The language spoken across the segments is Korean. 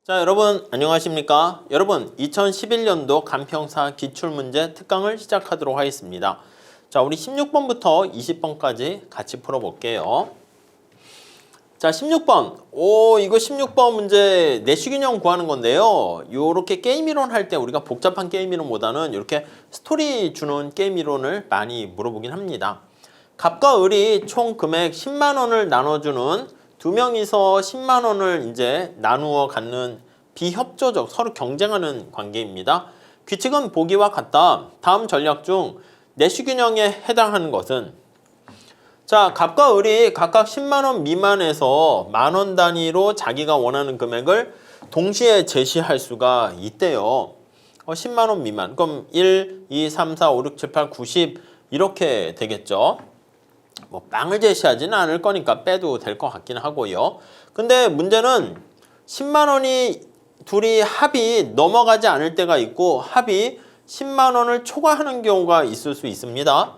자, 여러분 안녕하십니까? 여러분 2011년도 간평사 기출문제 특강을 시작하도록 하겠습니다. 자, 우리 16번부터 20번까지 같이 풀어볼게요. 자, 16번. 이거 16번 문제 내시균형 구하는 건데요. 요렇게 게임 이론 할 때 우리가 복잡한 게임 이론보다는 이렇게 스토리 주는 게임 이론을 많이 물어보긴 합니다. 갑과 을이 총 금액 10만 원을 나눠주는 두 명이서 10만 원을 이제 나누어 갖는 비협조적 서로 경쟁하는 관계입니다. 규칙은 보기와 같다. 다음 전략 중 내시균형에 해당하는 것은 자, 갑과 을이 각각 10만 원 미만에서 만 원 단위로 자기가 원하는 금액을 동시에 제시할 수가 있대요. 10만 원 미만. 그럼 1, 2, 3, 4, 5, 6, 7, 8, 9, 10 이렇게 되겠죠. 뭐 빵을 제시하지는 않을 거니까 빼도 될 것 같긴 하고요. 근데 문제는 10만 원이 둘이 합이 넘어가지 않을 때가 있고 합이 10만 원을 초과하는 경우가 있을 수 있습니다.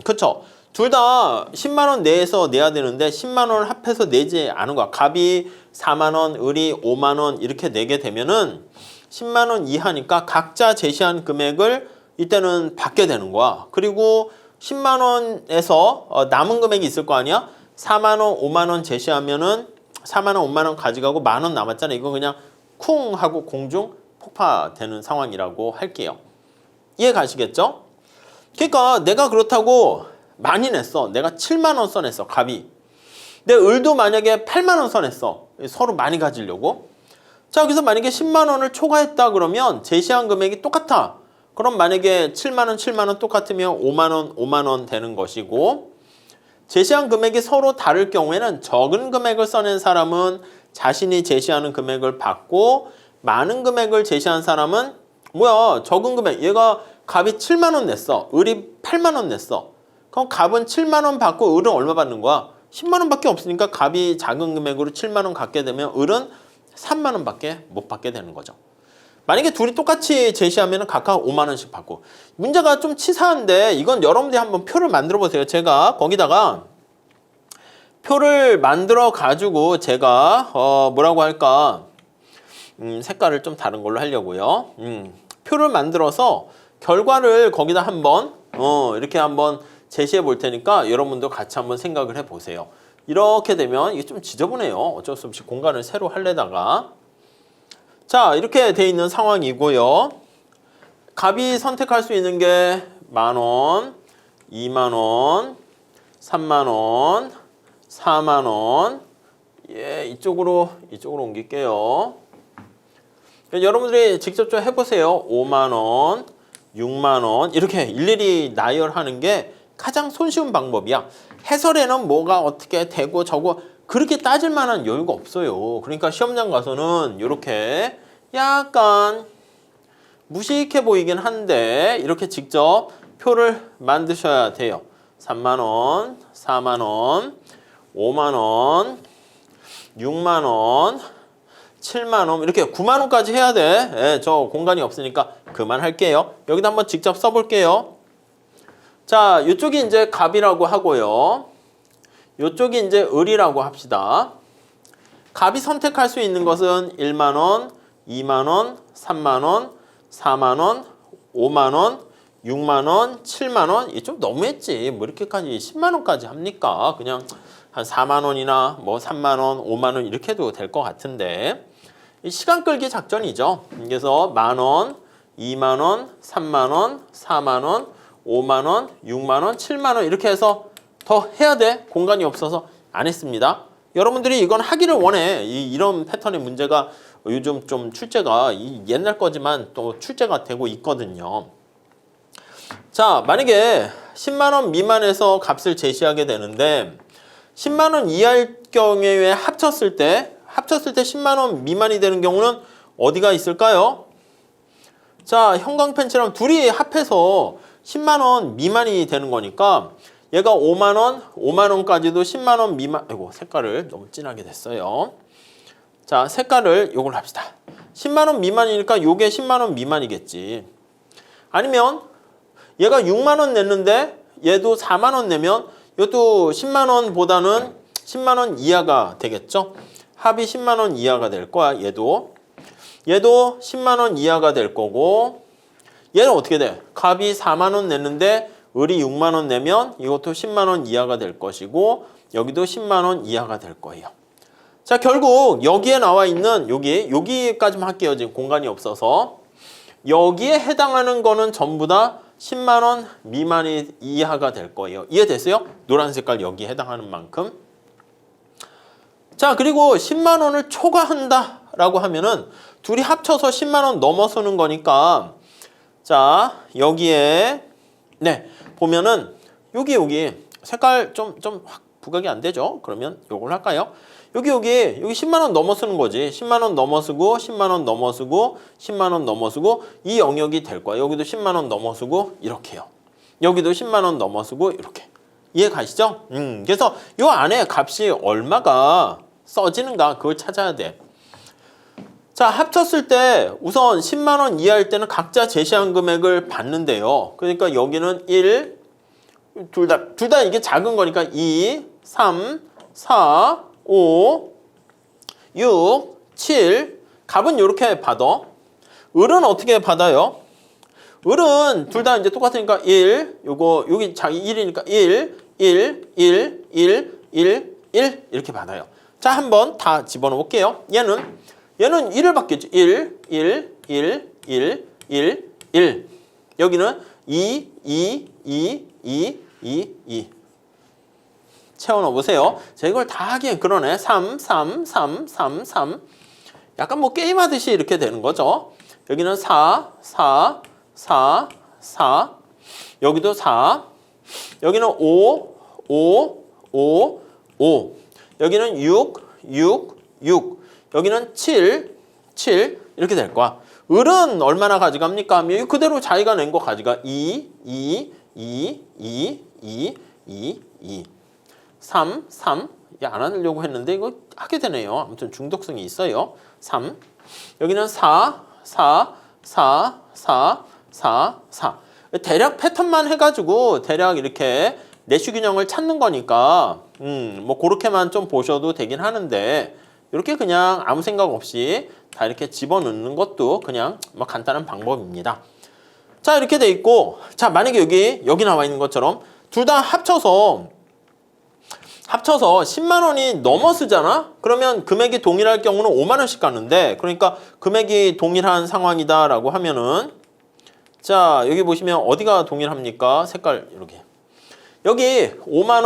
그쵸? 둘 다 10만 원 내에서 내야 되는데 10만 원을 합해서 내지 않은 거야. 갑이 4만 원, 을이 5만 원 이렇게 내게 되면은 10만 원 이하니까 각자 제시한 금액을 이때는 받게 되는 거야. 그리고 10만 원에서 남은 금액이 있을 거 아니야? 4만 원, 5만 원 제시하면은 4만 원, 5만 원 가져가고 만 원 남았잖아. 이거 그냥 쿵 하고 공중 폭파되는 상황이라고 할게요. 이해 가시겠죠? 그러니까 내가 그렇다고 많이 냈어. 내가 7만 원 써냈어. 갑이. 내 을도 만약에 8만 원 써냈어. 서로 많이 가지려고. 자, 그래서 만약에 10만 원을 초과했다 그러면 제시한 금액이 똑같아. 그럼 만약에 7만 원, 7만 원 똑같으면 5만 원, 5만 원 되는 것이고 제시한 금액이 서로 다를 경우에는 적은 금액을 써낸 사람은 자신이 제시하는 금액을 받고 많은 금액을 제시한 사람은 뭐야? 적은 금액. 얘가 갑이 7만 원 냈어. 을이 8만 원 냈어. 그럼 갑은 7만 원 받고 을은 얼마 받는 거야? 10만 원밖에 없으니까 갑이 작은 금액으로 7만 원 갖게 되면 을은 3만 원밖에 못 받게 되는 거죠. 만약에 둘이 똑같이 제시하면 각각 5만 원씩 받고 문제가 좀 치사한데 이건 여러분들이 한번 표를 만들어 보세요. 제가 거기다가 표를 만들어 가지고 제가 뭐라고 할까 색깔을 좀 다른 걸로 하려고요. 표를 만들어서 결과를 거기다 한번 이렇게 한번 제시해 볼 테니까 여러분도 같이 한번 생각을 해 보세요. 이렇게 되면 이게 좀 지저분해요. 어쩔 수 없이 공간을 새로 할래다가 자, 이렇게 돼 있는 상황이고요. 갑이 선택할 수 있는 게 만 원, 2만 원, 3만 원, 4만 원. 예, 이쪽으로 옮길게요. 여러분들이 직접 좀 해보세요. 5만 원, 6만 원 이렇게 일일이 나열하는 게 가장 손쉬운 방법이야. 해설에는 뭐가 어떻게 되고 저거 그렇게 따질 만한 여유가 없어요. 그러니까 시험장 가서는 이렇게 약간 무식해 보이긴 한데 이렇게 직접 표를 만드셔야 돼요. 3만 원, 4만 원, 5만 원, 6만 원, 7만 원 이렇게 9만 원까지 해야 돼. 예, 저 공간이 없으니까 그만할게요. 여기다 한번 직접 써볼게요. 자, 이쪽이 이제 갑이라고 하고요. 이쪽이 이제 을이라고 합시다. 갑이 선택할 수 있는 것은 1만 원, 2만 원, 3만 원, 4만 원, 5만 원, 6만 원, 7만 원. 이게 좀 너무했지. 뭐 이렇게까지 10만 원까지 합니까? 그냥 한 4만 원이나 뭐 3만 원, 5만 원 이렇게 해도 될 것 같은데 이 시간 끌기 작전이죠. 그래서 만 원, 2만 원, 3만 원, 4만 원, 5만 원, 6만 원, 7만 원 이렇게 해서 더 해야 돼. 공간이 없어서 안 했습니다. 여러분들이 이건 하기를 원해. 이런 패턴의 문제가 요즘 좀 출제가 옛날 거지만 또 출제가 되고 있거든요. 자, 만약에 10만 원 미만에서 값을 제시하게 되는데 10만 원 이하일 경우에 합쳤을 때 10만 원 미만이 되는 경우는 어디가 있을까요? 자, 형광펜처럼 둘이 합해서 10만 원 미만이 되는 거니까 얘가 5만 원, 5만 원까지도 10만 원 미만. 아이고, 색깔을 너무 진하게 됐어요. 자, 색깔을 요걸 합시다. 10만 원 미만이니까 요게 10만 원 미만이겠지. 아니면 얘가 6만 원 냈는데 얘도 4만 원 내면 이것도 10만 원보다는 10만 원 이하가 되겠죠. 합이 10만 원 이하가 될 거야. 얘도 10만 원 이하가 될 거고, 얘는 어떻게 돼? 값이 4만 원 냈는데 을이 6만 원 내면 이것도 10만 원 이하가 될 것이고, 여기도 10만 원 이하가 될 거예요. 자, 결국 여기에 나와 있는 여기까지만 할게요. 지금 공간이 없어서. 여기에 해당하는 거는 전부 다 10만 원 미만이 이하가 될 거예요. 이해됐어요? 노란 색깔 여기에 해당하는 만큼. 자, 그리고 10만 원을 초과한다 라고 하면은 둘이 합쳐서 10만 원 넘어서는 거니까, 자, 여기에 보면은 여기 색깔 좀 확 부각이 안 되죠? 그러면 요걸 할까요? 여기 10만 원 넘어서는 거지. 10만 원 넘어서고 10만 원 넘어서고 10만 원 넘어서고 이 영역이 될 거야. 여기도 10만 원 넘어서고 이렇게요. 여기도 10만 원 넘어서고 이렇게. 이해 가시죠? 그래서 요 안에 값이 얼마가 써지는가 그걸 찾아야 돼. 자, 합쳤을 때 우선 10만 원 이하일 때는 각자 제시한 금액을 받는데요. 그러니까 여기는 1, 둘 다 이게 작은 거니까 2, 3, 4, 5, 6, 7. 값은 이렇게 받아. 을은 어떻게 받아요? 을은 둘 다 이제 똑같으니까 1, 여기 자기 1이니까 1, 1, 1, 1, 1, 1 이렇게 받아요. 자, 한번 다 집어넣어 볼게요. 얘는 1을 받겠죠. 1, 1, 1, 1, 1, 1. 여기는 2, 2, 2, 2, 2, 2. 채워 넣어 보세요. 자, 이걸 다 하기엔 그러네. 3, 3, 3, 3, 3. 약간 뭐 게임하듯이 이렇게 되는 거죠. 여기는 4, 4, 4, 4. 여기도 4. 여기는 5, 5, 5, 5. 여기는 6, 6, 6. 여기는 7, 7. 이렇게 될 거야. 을은 얼마나 가져갑니까? 하면 그대로 자기가 낸 거 가져가. 2, 2, 2, 2, 2, 2, 2. 3, 3. 안 하려고 했는데 이거 하게 되네요. 아무튼 중독성이 있어요. 3. 여기는 4, 4, 4, 4, 4, 4. 대략 패턴만 해가지고 대략 이렇게 내슈균형을 찾는 거니까 뭐 그렇게만 좀 보셔도 되긴 하는데, 이렇게 그냥 아무 생각 없이 다 이렇게 집어넣는 것도 그냥 뭐 간단한 방법입니다. 자, 이렇게 돼 있고, 자, 만약에 여기 나와 있는 것처럼 둘 다 합쳐서 10만 원이 넘어서잖아? 그러면 금액이 동일할 경우는 5만 원씩 가는데, 그러니까 금액이 동일한 상황이다라고 하면은, 자, 여기 보시면 어디가 동일합니까? 색깔 이렇게. 여기 5만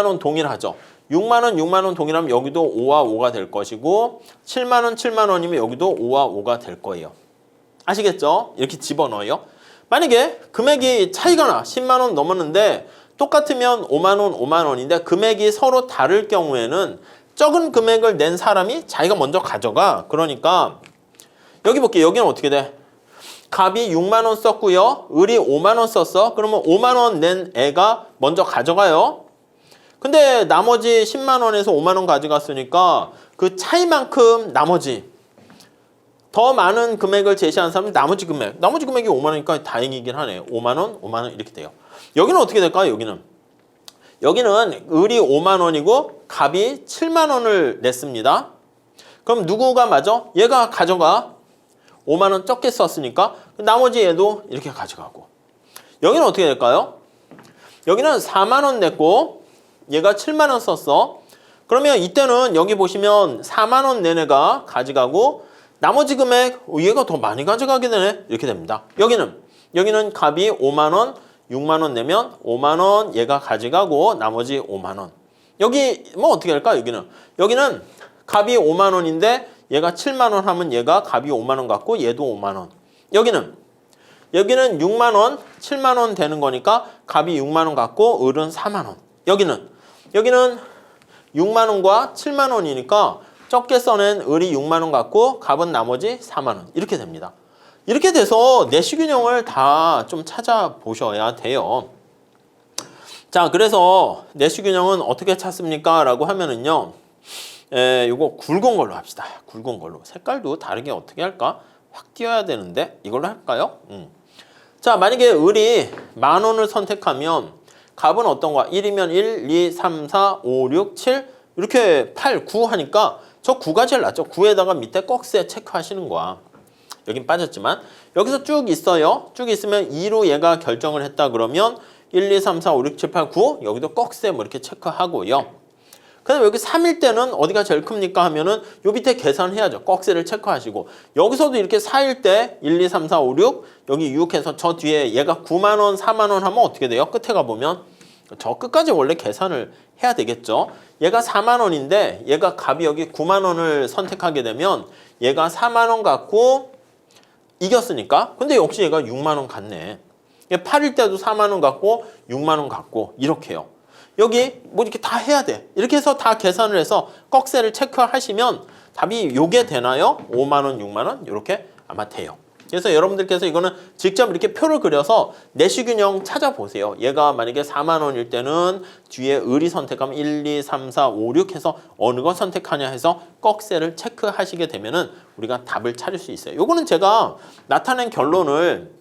원 동일하죠. 6만 원 동일하면 여기도 5와 5가 될 것이고, 7만 원이면 여기도 5와 5가 될 거예요. 아시겠죠? 이렇게 집어넣어요. 만약에 금액이 차이가 나. 10만 원 넘었는데 똑같으면 5만 원인데 금액이 서로 다를 경우에는 적은 금액을 낸 사람이 자기가 먼저 가져가. 그러니까 여기 볼게요. 여기는 어떻게 돼? 값이 6만 원 썼고요. 을이 5만 원 썼어. 그러면 5만 원 낸 애가 먼저 가져가요. 근데 나머지 10만 원에서 5만 원 가져갔으니까 그 차이만큼 나머지 더 많은 금액을 제시한 사람은 나머지 금액이 5만 원이니까 다행이긴 하네요. 5만 원 이렇게 돼요. 여기는 어떻게 될까요? 여기는 을이 5만 원이고 값이 7만 원을 냈습니다. 그럼 누구가 맞아? 얘가 가져가. 5만 원 적게 썼으니까 나머지 얘도 이렇게 가져가고. 여기는 어떻게 될까요? 여기는 4만 원 냈고 얘가 7만 원 썼어. 그러면 이때는 여기 보시면 4만 원 낸 애가 가져가고 나머지 금액 얘가 더 많이 가져가게 되네. 이렇게 됩니다. 여기는 값이 5만 원, 6만 원 내면 5만 원 얘가 가져가고 나머지 5만 원. 여기 뭐 어떻게 할까? 여기는 값이 5만 원인데 얘가 7만 원 하면 얘가 값이 5만 원 같고 얘도 5만 원. 여기는 6만 원, 7만 원 되는 거니까 값이 6만 원 같고 을은 4만 원. 여기는 6만 원과 7만 원이니까 적게 써낸 을이 6만 원 같고 값은 나머지 4만 원. 이렇게 됩니다. 이렇게 돼서 내시균형을 다 좀 찾아보셔야 돼요. 자, 그래서 내시균형은 어떻게 찾습니까? 라고 하면은요. 요거 굵은 걸로 합시다. 굵은 걸로. 색깔도 다르게 어떻게 할까? 확 띄어야 되는데 이걸로 할까요? 자, 만약에 을이 10,000원을 선택하면 값은 어떤 거야? 1이면 1, 2, 3, 4, 5, 6, 7 이렇게 8, 9 하니까 저 9가 제일 낫죠. 9에다가 밑에 꺽쇠 체크하시는 거야. 여긴 빠졌지만 여기서 쭉 있어요. 쭉 있으면 2로 얘가 결정을 했다 그러면 1, 2, 3, 4, 5, 6, 7, 8, 9 여기도 꺽쇠 뭐 이렇게 체크하고요. 그다음에 여기 3일 때는 어디가 제일 큽니까 하면은 요 밑에 계산해야죠. 꺽쇠를 체크하시고 여기서도 이렇게 4일 때 1, 2, 3, 4, 5, 6 여기 6 해서 저 뒤에 얘가 9만 원, 4만 원 하면 어떻게 돼요? 끝에 가보면 저 끝까지 원래 계산을 해야 되겠죠. 얘가 4만 원인데 얘가 값이 여기 9만 원을 선택하게 되면 얘가 4만 원 갖고 이겼으니까 근데 역시 얘가 6만 원 같네. 8일 때도 4만 원 갖고 6만 원 갖고 이렇게요. 여기 뭐 이렇게 다 해야 돼. 이렇게 해서 다 계산을 해서 꺽쇠를 체크하시면 답이 요게 되나요? 5만 원, 6만 원 이렇게 아마 돼요. 그래서 여러분들께서 이거는 직접 이렇게 표를 그려서 내시균형 찾아보세요. 얘가 만약에 4만 원일 때는 뒤에 을이 선택하면 1, 2, 3, 4, 5, 6 해서 어느 거 선택하냐 해서 꺽쇠를 체크하시게 되면은 우리가 답을 찾을 수 있어요. 요거는 제가 나타낸 결론을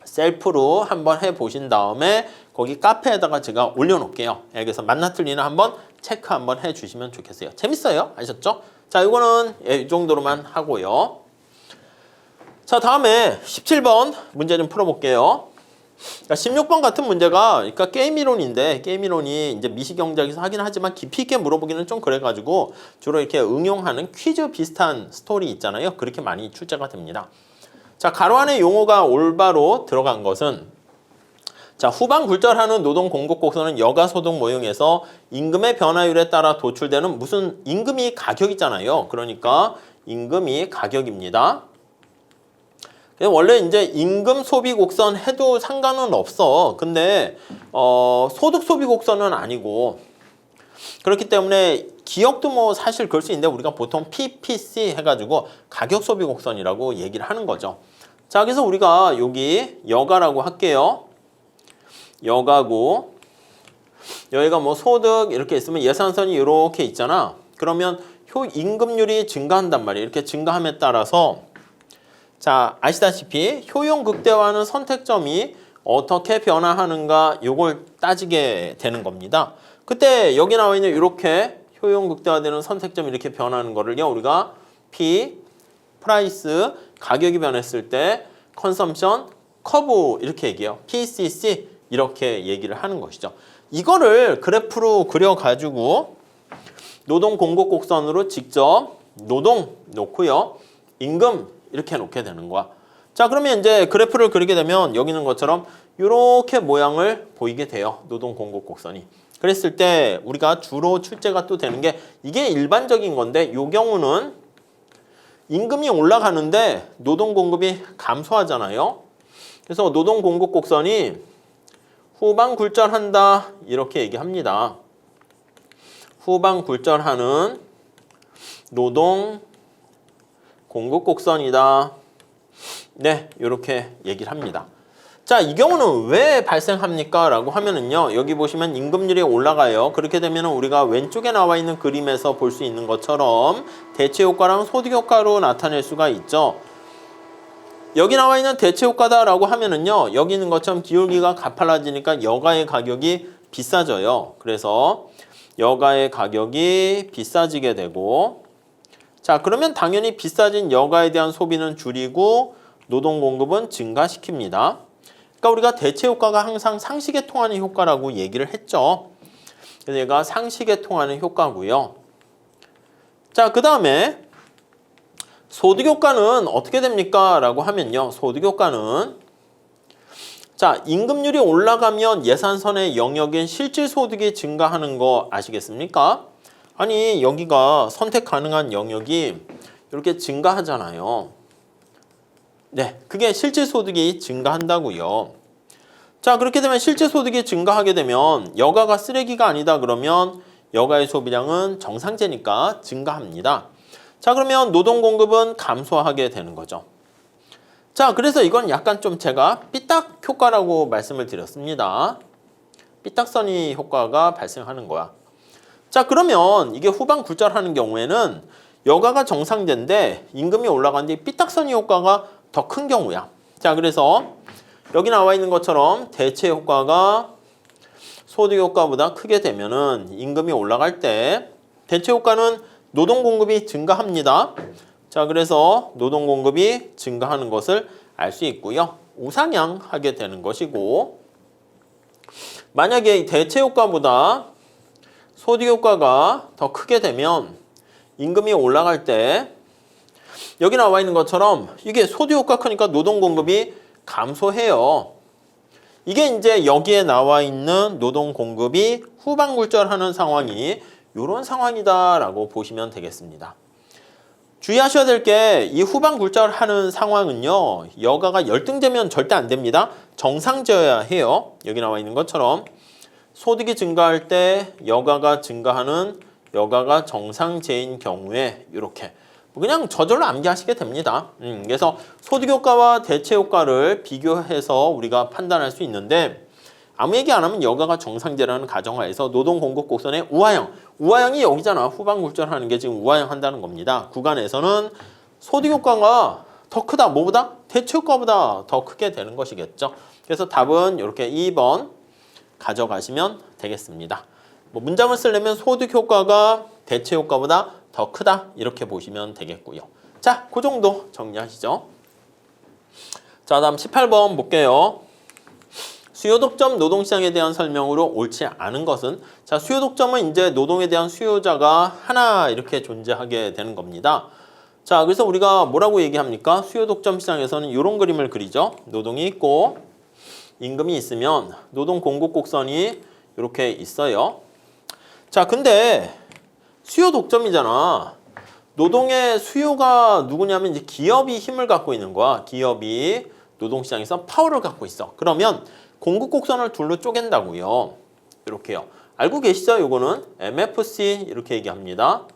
셀프로 한번 해보신 다음에 거기 카페에다가 제가 올려놓을게요. 그래서 맞나 틀리나 한번 체크 한번 해주시면 좋겠어요. 재밌어요. 아셨죠? 자, 이거는 이 정도로만 하고요. 자, 다음에 17번 문제 좀 풀어볼게요. 16번 같은 문제가 그러니까 게임 이론인데 게임 이론이 이제 미시경제학에서 하긴 하지만 깊이 있게 물어보기는 좀 그래가지고 주로 이렇게 응용하는 퀴즈 비슷한 스토리 있잖아요. 그렇게 많이 출제가 됩니다. 자, 가로 안에 용어가 올바로 들어간 것은 자, 후방 굴절하는 노동 공급 곡선은 여가 소득 모형에서 임금의 변화율에 따라 도출되는 무슨 임금이 가격이잖아요. 그러니까 임금이 가격입니다. 원래 이제 임금 소비 곡선 해도 상관은 없어. 근데 소득 소비 곡선은 아니고 그렇기 때문에 기억도 뭐 사실 그럴 수 있는데 우리가 보통 PPC 해가지고 가격 소비 곡선이라고 얘기를 하는 거죠. 자, 그래서 우리가 여기 여가라고 할게요. 여가고 여기가 뭐 소득 이렇게 있으면 예산선이 이렇게 있잖아. 그러면 임금률이 증가한단 말이에요. 이렇게 증가함에 따라서 자, 아시다시피 효용 극대화하는 선택점이 어떻게 변화하는가 요걸 따지게 되는 겁니다. 그때 여기 나와 있는 이렇게 효용 극대화되는 선택점이 이렇게 변하는 거를요. 우리가 P, 프라이스, 가격이 변했을 때 컨섬션, 커브 이렇게 얘기해요. PCC 이렇게 얘기를 하는 것이죠. 이거를 그래프로 그려가지고 노동 공급 곡선으로 직접 노동 놓고요. 임금 이렇게 놓게 되는 거야. 자, 그러면 이제 그래프를 그리게 되면 여기 있는 것처럼 이렇게 모양을 보이게 돼요. 노동 공급 곡선이. 그랬을 때 우리가 주로 출제가 또 되는 게 이게 일반적인 건데 이 경우는 임금이 올라가는데 노동 공급이 감소하잖아요. 그래서 노동 공급 곡선이 후방 굴절한다 이렇게 얘기합니다. 후방 굴절하는 노동 공급 곡선이다. 네, 이렇게 얘기를 합니다. 자, 이 경우는 왜 발생합니까? 라고 하면은요, 여기 보시면 임금률이 올라가요. 그렇게 되면 우리가 왼쪽에 나와 있는 그림에서 볼 수 있는 것처럼 대체 효과랑 소득 효과로 나타낼 수가 있죠. 여기 나와 있는 대체 효과다라고 하면은요, 여기 있는 것처럼 기울기가 가팔라지니까 여가의 가격이 비싸져요. 그래서 여가의 가격이 비싸지게 되고, 자, 그러면 당연히 비싸진 여가에 대한 소비는 줄이고 노동 공급은 증가시킵니다. 그러니까 우리가 대체 효과가 항상 상식에 통하는 효과라고 얘기를 했죠. 그래서 얘가 상식에 통하는 효과고요. 자, 그 다음에 소득 효과는 어떻게 됩니까? 라고 하면요. 소득 효과는 자, 임금률이 올라가면 예산선의 영역인 실질 소득이 증가하는 거 아시겠습니까? 아니, 여기가 선택 가능한 영역이 이렇게 증가하잖아요. 네, 그게 실질 소득이 증가한다고요. 자, 그렇게 되면 실질 소득이 증가하게 되면 여가가 쓰레기가 아니다 그러면 여가의 소비량은 정상제니까 증가합니다. 자, 그러면 노동 공급은 감소하게 되는 거죠. 자, 그래서 이건 약간 좀 제가 삐딱 효과라고 말씀을 드렸습니다. 삐딱선이 효과가 발생하는 거야. 자, 그러면 이게 후방 굴절하는 경우에는 여가가 정상제인데 임금이 올라간 뒤 삐딱선이 효과가 더 큰 경우야. 자, 그래서 여기 나와 있는 것처럼 대체 효과가 소득 효과보다 크게 되면은 임금이 올라갈 때 대체 효과는 노동 공급이 증가합니다. 자, 그래서 노동 공급이 증가하는 것을 알 수 있고요. 우상향하게 되는 것이고, 만약에 대체 효과보다 소득 효과가 더 크게 되면 임금이 올라갈 때 여기 나와 있는 것처럼 이게 소득 효과 크니까 노동 공급이 감소해요. 이게 이제 여기에 나와 있는 노동 공급이 후반굴절하는 상황이 이런 상황이다라고 보시면 되겠습니다. 주의하셔야 될 게 이 후반굴절하는 상황은요. 여가가 열등되면 절대 안 됩니다. 정상제여야 해요. 여기 나와 있는 것처럼 소득이 증가할 때 여가가 증가하는 여가가 정상제인 경우에 이렇게 그냥 저절로 암기하시게 됩니다. 그래서 소득 효과와 대체 효과를 비교해서 우리가 판단할 수 있는데 아무 얘기 안 하면 여가가 정상제라는 가정하에서 노동 공급 곡선의 우하형, 우하형이 여기잖아. 후반굴절하는 게 지금 우하형한다는 겁니다. 구간에서는 소득 효과가 더 크다. 뭐보다? 대체 효과보다 더 크게 되는 것이겠죠. 그래서 답은 이렇게 2번 가져가시면 되겠습니다. 뭐 문장을 쓰려면 소득 효과가 대체 효과보다 더 크다 이렇게 보시면 되겠고요. 자, 그 정도 정리하시죠. 자, 다음 18번 볼게요. 수요 독점 노동시장에 대한 설명으로 옳지 않은 것은, 자, 수요 독점은 이제 노동에 대한 수요자가 하나 이렇게 존재하게 되는 겁니다. 자, 그래서 우리가 뭐라고 얘기합니까? 수요 독점 시장에서는 이런 그림을 그리죠. 노동이 있고 임금이 있으면 노동 공급 곡선이 이렇게 있어요. 자, 근데 수요 독점이잖아. 노동의 수요가 누구냐면 이제 기업이 힘을 갖고 있는 거야. 기업이 노동시장에서 파워를 갖고 있어. 그러면 공급 곡선을 둘로 쪼갠다고요. 이렇게요. 알고 계시죠? 요거는 MFC 이렇게 얘기합니다.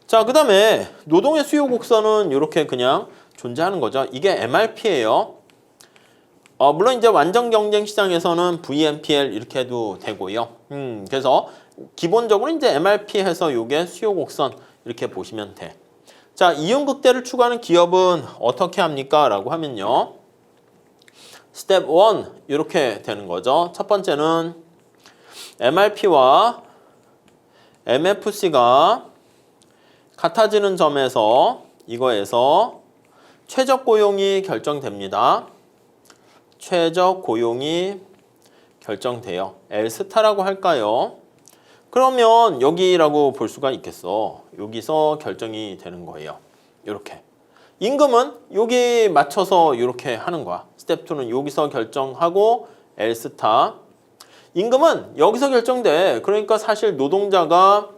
자, 그 다음에 노동의 수요 곡선은 이렇게 그냥 존재하는 거죠. 이게 MRP예요. 물론 이제 완전 경쟁 시장에서는 VMPL 이렇게 해도 되고요. 그래서 기본적으로 이제 MRP 해서 요게 수요 곡선 이렇게 보시면 돼. 자, 이윤극대를 추구하는 기업은 어떻게 합니까? 라고 하면요. 스텝 1 이렇게 되는 거죠. 첫 번째는 MRP와 MFC가 같아지는 점에서 이거에서 최저 고용이 결정됩니다. 최저 고용이 결정돼요. L스타라고 할까요? 그러면 여기라고 볼 수가 있겠어. 여기서 결정이 되는 거예요. 이렇게. 임금은 여기 맞춰서 이렇게 하는 거야. 스텝 2는 여기서 결정하고 L스타. 임금은 여기서 결정돼. 그러니까 사실 노동자가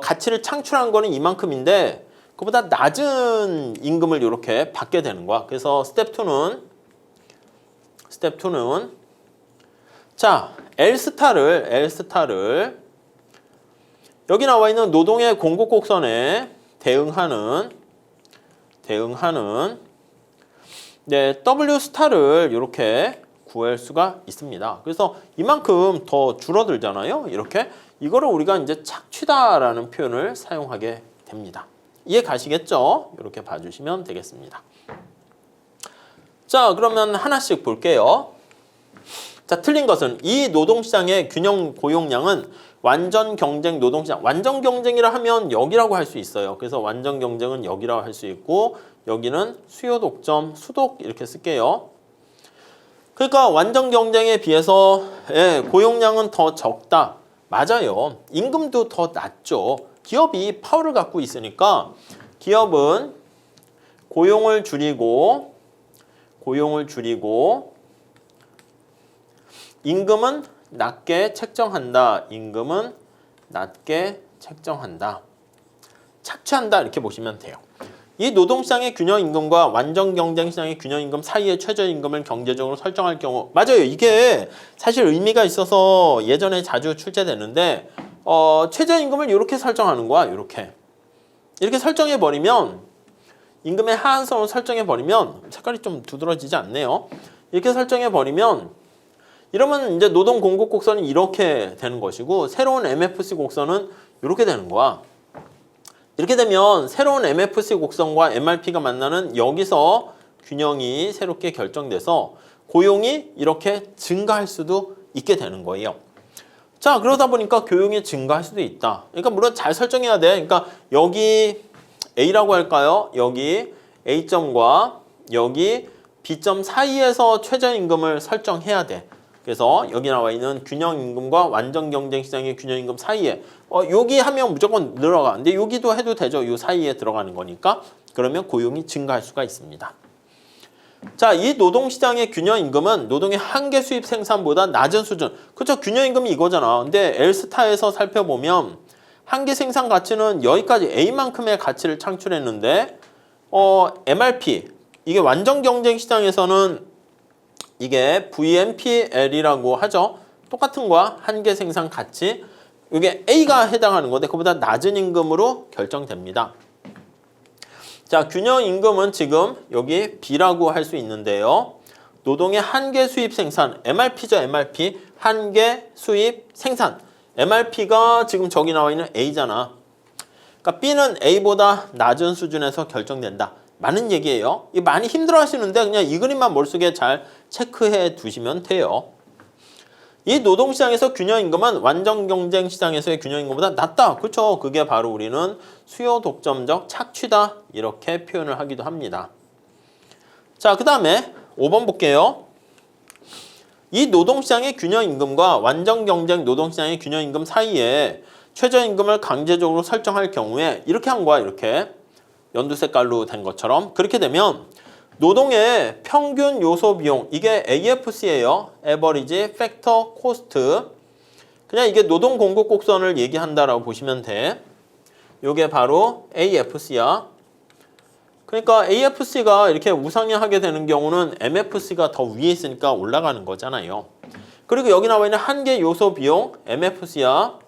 가치를 창출한 거는 이만큼인데 그보다 낮은 임금을 이렇게 받게 되는 거야. 그래서 스텝 2는 자, L스타를 여기 나와 있는 노동의 공급 곡선에 대응하는 네, W스타를 이렇게 구할 수가 있습니다. 그래서 이만큼 더 줄어들잖아요. 이렇게 이거를 우리가 이제 착취다라는 표현을 사용하게 됩니다. 이해 가시겠죠? 이렇게 봐주시면 되겠습니다. 자, 그러면 하나씩 볼게요. 자, 틀린 것은 이 노동시장의 균형 고용량은 완전 경쟁 노동시장. 완전 경쟁이라 하면 여기라고 할 수 있어요. 그래서 완전 경쟁은 여기라고 할 수 있고 여기는 수요 독점, 수독 이렇게 쓸게요. 그러니까 완전 경쟁에 비해서 고용량은 더 적다. 맞아요. 임금도 더 낮죠. 기업이 파워를 갖고 있으니까 기업은 고용을 줄이고 임금은 낮게 책정한다. 임금은 낮게 책정한다. 착취한다 이렇게 보시면 돼요. 이 노동시장의 균형임금과 완전 경쟁시장의 균형임금 사이의 최저임금을 경제적으로 설정할 경우 맞아요. 이게 사실 의미가 있어서 예전에 자주 출제되는데 최저임금을 이렇게 설정하는 거야. 이렇게 설정해버리면 임금의 하한선을 설정해버리면 색깔이 좀 두드러지지 않네요. 이렇게 설정해버리면 이러면 이제 노동 공급 곡선이 이렇게 되는 것이고 새로운 MFC 곡선은 이렇게 되는 거야. 이렇게 되면 새로운 MFC 곡선과 MRP가 만나는 여기서 균형이 새롭게 결정돼서 고용이 이렇게 증가할 수도 있게 되는 거예요. 자, 그러다 보니까 교용이 증가할 수도 있다. 그러니까 물론 잘 설정해야 돼. 그러니까 여기 A라고 할까요? 여기 A점과 여기 B점 사이에서 최저임금을 설정해야 돼. 그래서 여기 나와 있는 균형임금과 완전경쟁시장의 균형임금 사이에 여기 하면 무조건 들어가. 근데 여기도 해도 되죠. 이 사이에 들어가는 거니까. 그러면 고용이 증가할 수가 있습니다. 자, 이 노동시장의 균형임금은 노동의 한계 수입 생산보다 낮은 수준. 그렇죠. 균형임금이 이거잖아. 근데 엘스타에서 살펴보면 한계 생산 가치는 여기까지 A만큼의 가치를 창출했는데 MRP, 이게 완전 경쟁 시장에서는 이게 VMPL이라고 하죠. 똑같은 거야. 한계 생산 가치. 이게 A가 해당하는 건데 그보다 낮은 임금으로 결정됩니다. 자, 균형 임금은 지금 여기 B라고 할 수 있는데요. 노동의 한계 수입 생산, MRP죠. MRP. 한계 수입 생산. MRP가 지금 저기 나와 있는 A잖아. 그러니까 B는 A보다 낮은 수준에서 결정된다. 많은 얘기예요. 많이 힘들어 하시는데 그냥 이 그림만 머릿속에 잘 체크해 두시면 돼요. 이 노동시장에서 균형임금은 완전 경쟁 시장에서의 균형임금보다 낮다. 그렇죠. 그게 바로 우리는 수요 독점적 착취다. 이렇게 표현을 하기도 합니다. 자, 그 다음에 5번 볼게요. 이 노동시장의 균형임금과 완전 경쟁 노동시장의 균형임금 사이에 최저임금을 강제적으로 설정할 경우에 이렇게 한 거야. 이렇게 연두 색깔로 된 것처럼. 그렇게 되면 노동의 평균 요소 비용, 이게 AFC예요. Average Factor Cost. 그냥 이게 노동 공급 곡선을 얘기한다라고 보시면 돼. 이게 바로 AFC야. 그러니까 AFC가 이렇게 우상향하게 되는 경우는 MFC가 더 위에 있으니까 올라가는 거잖아요. 그리고 여기 나와 있는 한계 요소 비용, MFC야.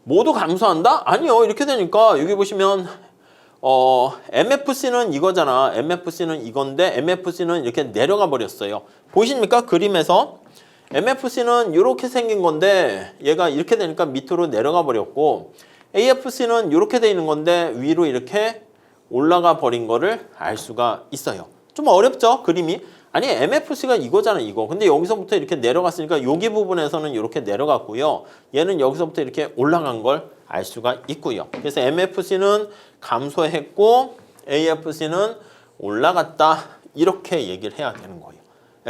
모두 감소한다? 아니요. 이렇게 되니까 여기 보시면 MFC는 이거잖아. MFC는 이건데 MFC는 이렇게 내려가 버렸어요. 보이십니까? 그림에서 MFC는 이렇게 생긴 건데 얘가 이렇게 되니까 밑으로 내려가 버렸고 AFC는 이렇게 돼 있는 건데 위로 이렇게 올라가 버린 거를 알 수가 있어요. 좀 어렵죠? 그림이. 아니 MFC가 이거잖아 이거. 근데 여기서부터 이렇게 내려갔으니까 여기 부분에서는 이렇게 내려갔고요. 얘는 여기서부터 이렇게 올라간 걸 알 수가 있고요. 그래서 MFC는 감소했고 AFC는 올라갔다. 이렇게 얘기를 해야 되는 거예요.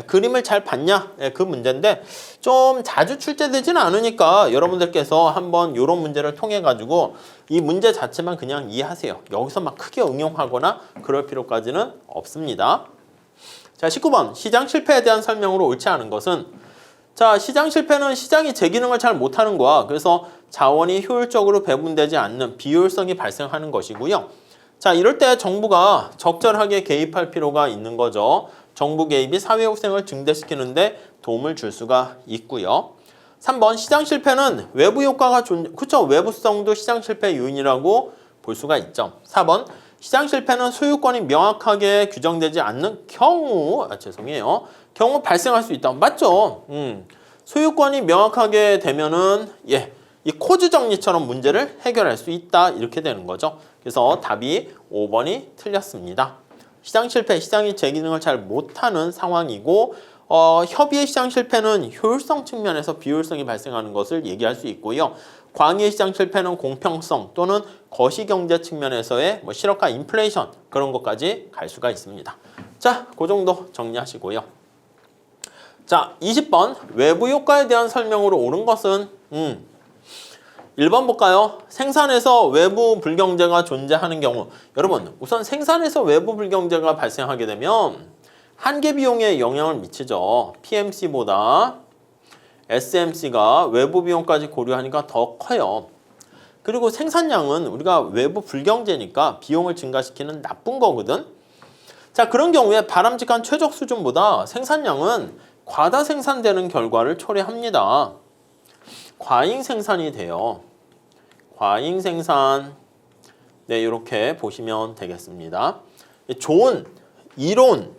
그림을 잘 봤냐? 그 문제인데 좀 자주 출제되지는 않으니까 여러분들께서 한번 이런 문제를 통해 가지고 이 문제 자체만 그냥 이해하세요. 여기서 막 크게 응용하거나 그럴 필요까지는 없습니다. 자, 19번 시장 실패에 대한 설명으로 옳지 않은 것은 자, 시장 실패는 시장이 제 기능을 잘 못하는 거야. 그래서 자원이 효율적으로 배분되지 않는 비효율성이 발생하는 것이고요. 자, 이럴 때 정부가 적절하게 개입할 필요가 있는 거죠. 정부 개입이 사회 후생을 증대시키는데 도움을 줄 수가 있고요. 3번 시장 실패는 외부 효과가 그렇죠. 외부성도 시장 실패 요인이라고 볼 수가 있죠. 4번 시장 실패는 소유권이 명확하게 규정되지 않는 경우 경우 발생할 수 있다. 맞죠? 소유권이 명확하게 되면은 이 코즈 정리처럼 문제를 해결할 수 있다. 이렇게 되는 거죠. 그래서 답이 5번이 틀렸습니다. 시장 실패, 시장이 제 기능을 잘 못하는 상황이고 협의의 시장 실패는 효율성 측면에서 비효율성이 발생하는 것을 얘기할 수 있고요. 광의의 시장 실패는 공평성 또는 거시경제 측면에서의 실업과 인플레이션 그런 것까지 갈 수가 있습니다. 자, 그 정도 정리하시고요. 자, 20번 외부 효과에 대한 설명으로 옳은 것은 1번 볼까요? 생산에서 외부 불경제가 존재하는 경우 여러분 우선 생산에서 외부 불경제가 발생하게 되면 한계 비용에 영향을 미치죠. PMC보다 SMC가 외부 비용까지 고려하니까 더 커요. 그리고 생산량은 우리가 외부 불경제니까 비용을 증가시키는 나쁜 거거든. 자, 그런 경우에 바람직한 최적 수준보다 생산량은 과다 생산되는 결과를 초래합니다. 과잉 생산이 돼요. 과잉 생산. 네, 이렇게 보시면 되겠습니다. 좋은 이론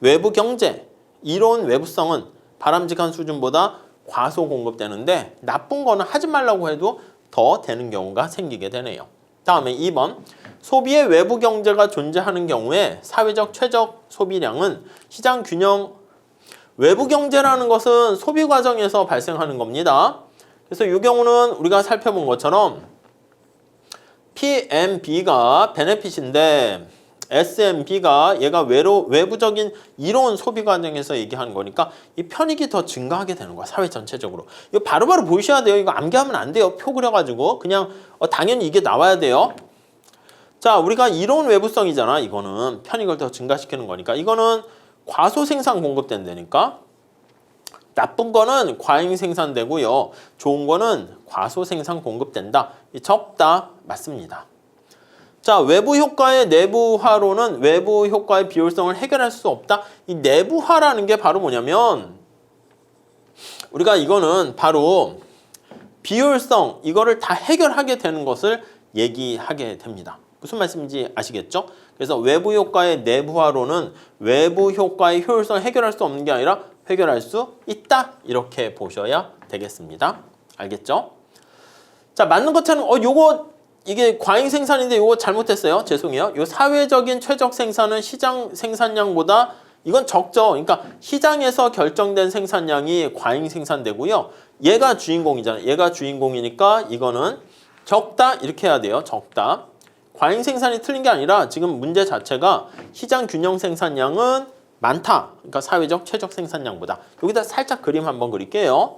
외부 경제, 이론 외부성은 바람직한 수준보다 과소 공급되는데 나쁜 거는 하지 말라고 해도 더 되는 경우가 생기게 되네요. 다음에 2번 소비의 외부 경제가 존재하는 경우에 사회적 최적 소비량은 시장 균형 외부 경제라는 것은 소비 과정에서 발생하는 겁니다. 그래서 이 경우는 우리가 살펴본 것처럼 PMB가 베네핏인데 SMB가 얘가 외부적인 이로운 소비 과정에서 얘기하는 거니까 이 편익이 더 증가하게 되는 거야. 사회 전체적으로. 이거 바로바로 보셔야 돼요. 이거 암기하면 안 돼요. 표 그려가지고. 그냥 당연히 이게 나와야 돼요. 자, 우리가 이로운 외부성이잖아. 이거는 편익을 더 증가시키는 거니까. 이거는 과소 생산 공급된다니까. 나쁜 거는 과잉 생산되고요. 좋은 거는 과소 생산 공급된다. 적다. 맞습니다. 자, 외부 효과의 내부화로는 외부 효과의 비효율성을 해결할 수 없다. 이 내부화라는 게 바로 뭐냐면 우리가 이거는 바로 비효율성 이거를 다 해결하게 되는 것을 얘기하게 됩니다. 무슨 말씀인지 아시겠죠? 그래서 외부 효과의 내부화로는 외부 효과의 효율성을 해결할 수 없는 게 아니라 해결할 수 있다. 이렇게 보셔야 되겠습니다. 알겠죠? 자, 맞는 것처럼 요거 이게 과잉 생산인데 이거 잘못했어요. 죄송해요. 이 사회적인 최적 생산은 시장 생산량보다 이건 적죠. 그러니까 시장에서 결정된 생산량이 과잉 생산되고요. 얘가 주인공이잖아요. 얘가 주인공이니까 이거는 적다 이렇게 해야 돼요. 적다. 과잉 생산이 틀린 게 아니라 지금 문제 자체가 시장 균형 생산량은 많다. 그러니까 사회적 최적 생산량보다. 여기다 살짝 그림 한번 그릴게요.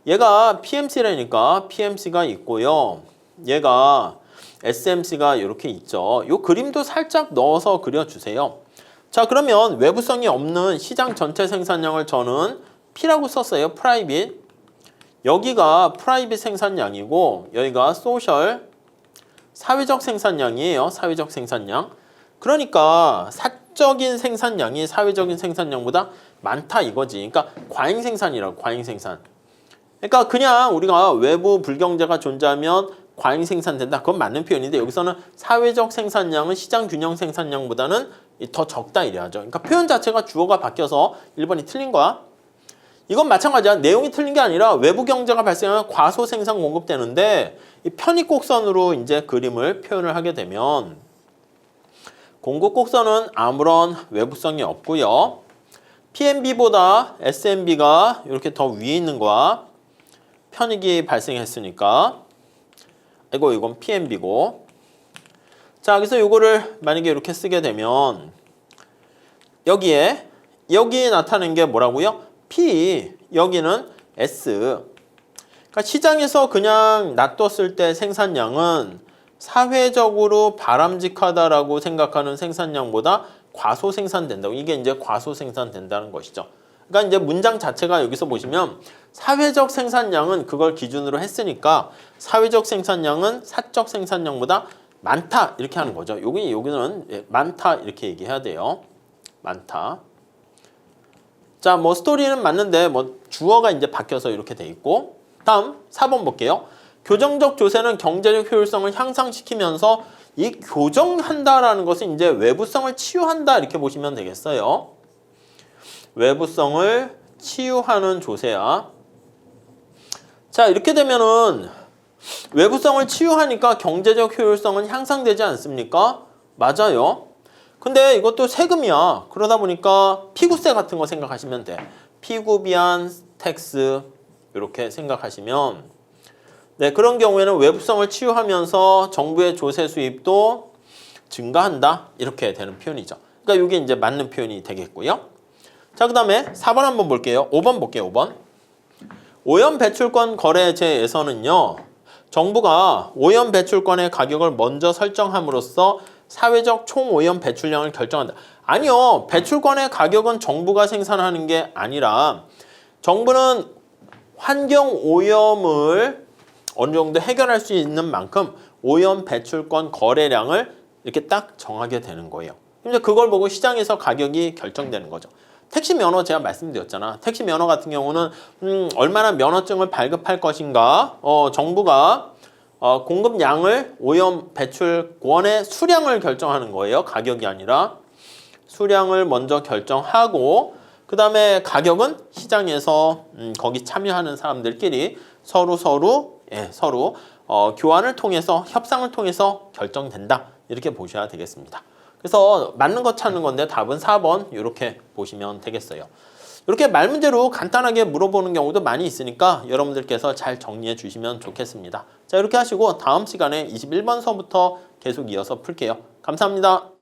얘가 PMC라니까 PMC가 있고요. 얘가 SMC가 이렇게 있죠. 이 그림도 살짝 넣어서 그려주세요. 자, 그러면 외부성이 없는 시장 전체 생산량을 저는 P라고 썼어요. 프라이빗. 여기가 프라이빗 생산량이고 여기가 소셜 사회적 생산량이에요. 사회적 생산량. 그러니까 사적인 생산량이 사회적인 생산량보다 많다 이거지. 그러니까 과잉 생산이라고 과잉 생산. 그러니까 그냥 우리가 외부 불경제가 존재하면 과잉 생산된다. 그건 맞는 표현인데 여기서는 사회적 생산량은 시장 균형 생산량보다는 더 적다 이래야죠. 그러니까 표현 자체가 주어가 바뀌어서 1번이 틀린 거야. 이건 마찬가지야. 내용이 틀린 게 아니라 외부 경제가 발생하면 과소 생산 공급되는데 이 편익 곡선으로 이제 그림을 표현을 하게 되면 공급 곡선은 아무런 외부성이 없고요. PMB보다 SMB가 이렇게 더 위에 있는 거야. 편익이 발생했으니까. 이거 이건 PMB고. 자, 그래서 이거를 만약에 이렇게 쓰게 되면 여기에 나타낸 게 뭐라고요? P, 여기는 S. 그러니까 시장에서 그냥 놔뒀을 때 생산량은 사회적으로 바람직하다라고 생각하는 생산량보다 과소 생산된다고. 이게 이제 과소 생산된다는 것이죠. 그러니까 이제 문장 자체가 여기서 보시면 사회적 생산량은 그걸 기준으로 했으니까 사회적 생산량은 사적 생산량보다 많다 이렇게 하는 거죠. 여기는 많다 이렇게 얘기해야 돼요. 많다. 자, 뭐 스토리는 맞는데 뭐 주어가 이제 바뀌어서 이렇게 돼 있고. 다음 4번 볼게요. 교정적 조세는 경제적 효율성을 향상시키면서 이 교정한다라는 것은 이제 외부성을 치유한다 이렇게 보시면 되겠어요. 외부성을 치유하는 조세야. 자, 이렇게 되면은 외부성을 치유하니까 경제적 효율성은 향상되지 않습니까? 맞아요. 근데 이것도 세금이야. 그러다 보니까 피구세 같은 거 생각하시면 돼. 피구비안 텍스 이렇게 생각하시면 네, 그런 경우에는 외부성을 치유하면서 정부의 조세 수입도 증가한다. 이렇게 되는 표현이죠. 그러니까 이게 이제 맞는 표현이 되겠고요. 자, 그 다음에 4번 한번 볼게요. 5번 볼게요. 5번. 오염 배출권 거래제에서는요. 정부가 오염 배출권의 가격을 먼저 설정함으로써 사회적 총오염 배출량을 결정한다. 아니요. 배출권의 가격은 정부가 생산하는 게 아니라 정부는 환경 오염을 어느 정도 해결할 수 있는 만큼 오염 배출권 거래량을 이렇게 딱 정하게 되는 거예요. 이제 그걸 보고 시장에서 가격이 결정되는 거죠. 택시 면허 제가 말씀드렸잖아. 택시 면허 같은 경우는 얼마나 면허증을 발급할 것인가 정부가 공급량을 오염 배출권의 수량을 결정하는 거예요. 가격이 아니라 수량을 먼저 결정하고 그 다음에 가격은 시장에서 거기 참여하는 사람들끼리 서로 교환을 통해서 협상을 통해서 결정된다. 이렇게 보셔야 되겠습니다. 그래서 맞는 거 찾는 건데 답은 4번 이렇게 보시면 되겠어요. 이렇게 말 문제로 간단하게 물어보는 경우도 많이 있으니까 여러분들께서 잘 정리해 주시면 좋겠습니다. 자, 이렇게 하시고 다음 시간에 21번서부터 계속 이어서 풀게요. 감사합니다.